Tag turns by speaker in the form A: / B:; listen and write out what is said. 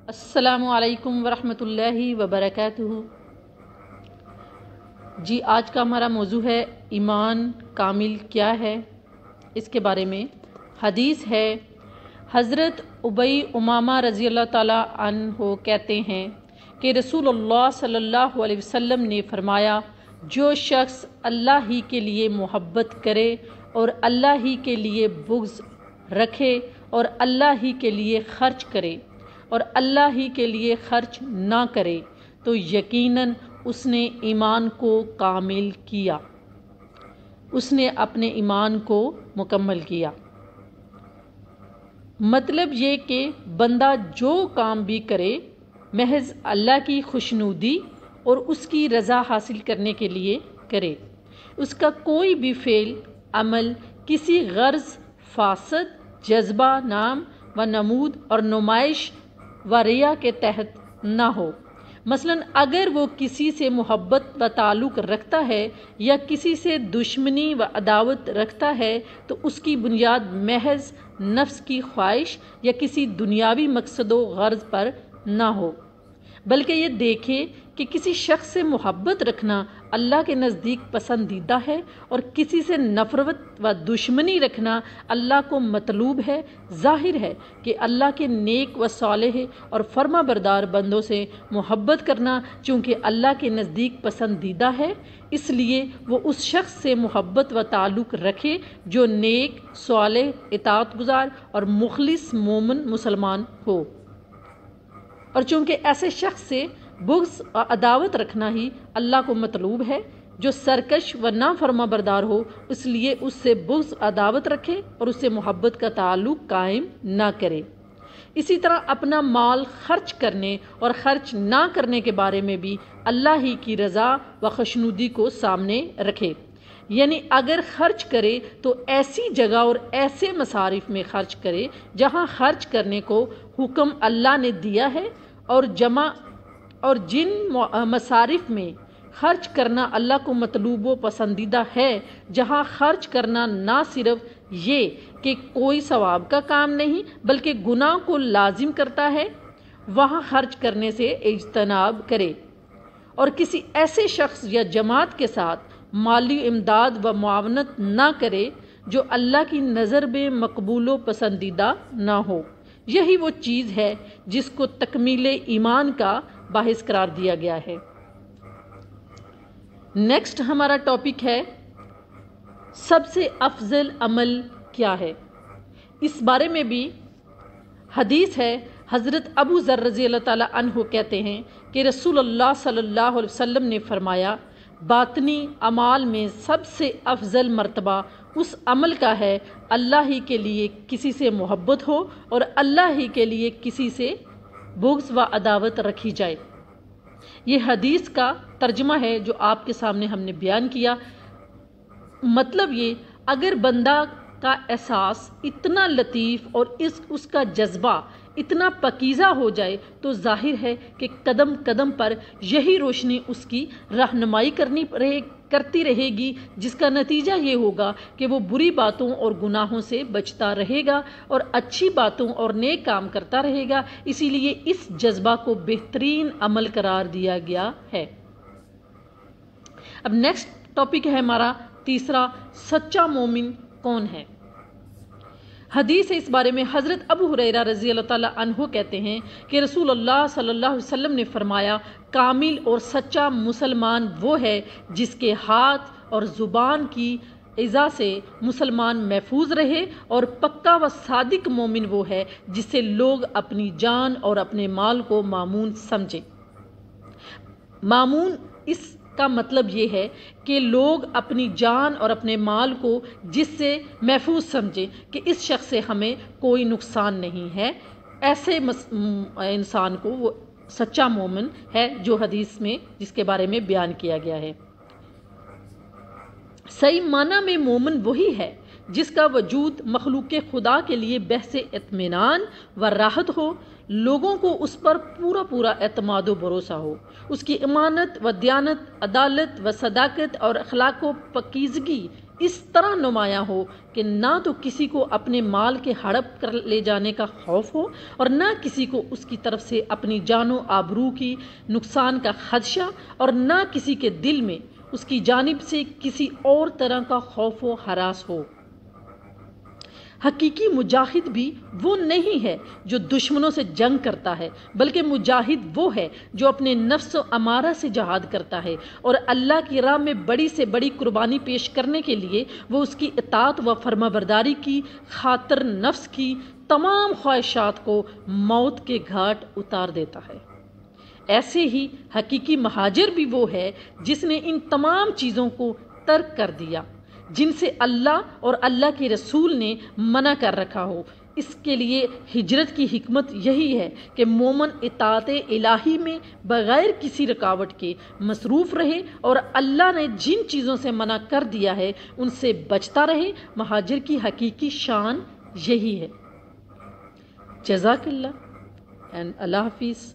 A: السلام علیکم ورحمۃ اللہ وبرکاتہ۔ جی آج کا ہمارا موضوع ہے ایمان کامل کیا ہے، اس کے بارے میں حدیث ہے۔ حضرت ابی امامہ رضی اللہ تعالیٰ عنہ کہتے ہیں کہ رسول اللہ صلی اللہ علیہ وسلم نے فرمایا، جو شخص اللہ ہی کے لیے محبت کرے اور اللہ ہی کے لیے بغض رکھے اور اللہ ہی کے لیے خرچ کرے اور اللہ ہی کے لیے خرچ نہ کرے تو یقیناً اس نے ایمان کو کامل کیا، اس نے اپنے ایمان کو مکمل کیا۔ مطلب یہ کہ بندہ جو کام بھی کرے محض اللہ کی خوشنودی اور اس کی رضا حاصل کرنے کے لیے کرے، اس کا کوئی بھی فعل عمل کسی غرض، فاسد جذبہ، نام و نمود اور نمائش و ریا کے تحت نہ ہو۔ مثلاً اگر وہ کسی سے محبت و تعلق رکھتا ہے یا کسی سے دشمنی و عداوت رکھتا ہے تو اس کی بنیاد محض نفس کی خواہش یا کسی دنیاوی مقصد و غرض پر نہ ہو، بلکہ یہ دیکھے کہ کسی شخص سے محبت رکھنا اللہ کے نزدیک پسندیدہ ہے اور کسی سے نفرت و دشمنی رکھنا اللہ کو مطلوب ہے۔ ظاہر ہے کہ اللہ کے نیک و صالح اور فرما بردار بندوں سے محبت کرنا چونکہ اللہ کے نزدیک پسندیدہ ہے، اس لیے وہ اس شخص سے محبت و تعلق رکھے جو نیک، صالح، اطاعت گزار اور مخلص مومن مسلمان ہو، اور چونکہ ایسے شخص سے بغض و عداوت رکھنا ہی اللہ کو مطلوب ہے جو سرکش و نافرما بردار ہو، اس لیے اس سے بغض عداوت رکھے اور اس سے محبت کا تعلق قائم نہ کرے۔ اسی طرح اپنا مال خرچ کرنے اور خرچ نہ کرنے کے بارے میں بھی اللہ ہی کی رضا و خوشنودی کو سامنے رکھے، یعنی اگر خرچ کرے تو ایسی جگہ اور ایسے مصارف میں خرچ کرے جہاں خرچ کرنے کو حکم اللہ نے دیا ہے، اور جن مصارف میں خرچ کرنا اللہ کو مطلوب و پسندیدہ ہے، جہاں خرچ کرنا نہ صرف یہ کہ کوئی ثواب کا کام نہیں بلکہ گناہ کو لازم کرتا ہے، وہاں خرچ کرنے سے اجتناب کرے، اور کسی ایسے شخص یا جماعت کے ساتھ مالی امداد و معاونت نہ کرے جو اللہ کی نظر میں مقبول و پسندیدہ نہ ہو۔ یہی وہ چیز ہے جس کو تکمیل ایمان کا باعث قرار دیا گیا ہے۔ نیکسٹ ہمارا ٹاپک ہے سب سے افضل عمل کیا ہے۔ اس بارے میں بھی حدیث ہے۔ حضرت ابو ذر رضی اللہ تعالیٰ عنہ کہتے ہیں کہ رسول اللہ صلی اللہ علیہ وسلم نے فرمایا، باطنی اعمال میں سب سے افضل مرتبہ اس عمل کا ہے اللہ ہی کے لیے کسی سے محبت ہو اور اللہ ہی کے لیے کسی سے بغض و عداوت رکھی جائے۔ یہ حدیث کا ترجمہ ہے جو آپ کے سامنے ہم نے بیان کیا۔ مطلب یہ، اگر بندہ کا احساس اتنا لطیف اور اس کا جذبہ اتنا پاکیزہ ہو جائے تو ظاہر ہے کہ قدم قدم پر یہی روشنی اس کی رہنمائی کرتی رہے گی، جس کا نتیجہ یہ ہوگا کہ وہ بری باتوں اور گناہوں سے بچتا رہے گا اور اچھی باتوں اور نیک کام کرتا رہے گا۔ اسی لیے اس جذبہ کو بہترین عمل قرار دیا گیا ہے۔ اب نیکسٹ ٹاپک ہے ہمارا تیسرا، سچا مومن کون ہے۔ حدیث ہے اس بارے میں۔ حضرت ابو ہریرہ رضی اللہ تعالیٰ عنہ کہتے ہیں کہ رسول اللہ صلی اللہ علیہ وسلم نے فرمایا، کامل اور سچا مسلمان وہ ہے جس کے ہاتھ اور زبان کی ایذا سے مسلمان محفوظ رہے، اور پکا و صادق مومن وہ ہے جس سے لوگ اپنی جان اور اپنے مال کو مامون سمجھیں۔ مامون اس کا مطلب یہ ہے کہ لوگ اپنی جان اور اپنے مال کو جس سے محفوظ سمجھیں کہ اس شخص سے ہمیں کوئی نقصان نہیں ہے، ایسے انسان کو وہ سچا مومن ہے جو حدیث میں جس کے بارے میں بیان کیا گیا ہے۔ صحیح معنی میں مومن وہی ہے جس کا وجود مخلوق خدا کے لیے بحث اطمینان و راحت ہو، لوگوں کو اس پر پورا اعتماد و بھروسہ ہو، اس کی امانت و دیانت، عدالت و صداقت اور اخلاق و پاکیزگی اس طرح نمایاں ہو کہ نہ تو کسی کو اپنے مال کے ہڑپ کر لے جانے کا خوف ہو اور نہ کسی کو اس کی طرف سے اپنی جان و آبرو کی نقصان کا خدشہ اور نہ کسی کے دل میں اس کی جانب سے کسی اور طرح کا خوف و ہراس ہو۔ حقیقی مجاہد بھی وہ نہیں ہے جو دشمنوں سے جنگ کرتا ہے، بلکہ مجاہد وہ ہے جو اپنے نفس و امارہ سے جہاد کرتا ہے اور اللہ کی راہ میں بڑی سے بڑی قربانی پیش کرنے کے لیے وہ اس کی اطاعت و فرما برداری کی خاطر نفس کی تمام خواہشات کو موت کے گھاٹ اتار دیتا ہے۔ ایسے ہی حقیقی مہاجر بھی وہ ہے جس نے ان تمام چیزوں کو ترک کر دیا جن سے اللہ اور اللہ کے رسول نے منع کر رکھا ہو۔ اس کے لیے ہجرت کی حکمت یہی ہے کہ مومن اطاعت الہی میں بغیر کسی رکاوٹ کے مصروف رہے اور اللہ نے جن چیزوں سے منع کر دیا ہے ان سے بچتا رہے۔ مہاجر کی حقیقی شان یہی ہے۔ جزاک اللہ اینڈ اللہ حافظ۔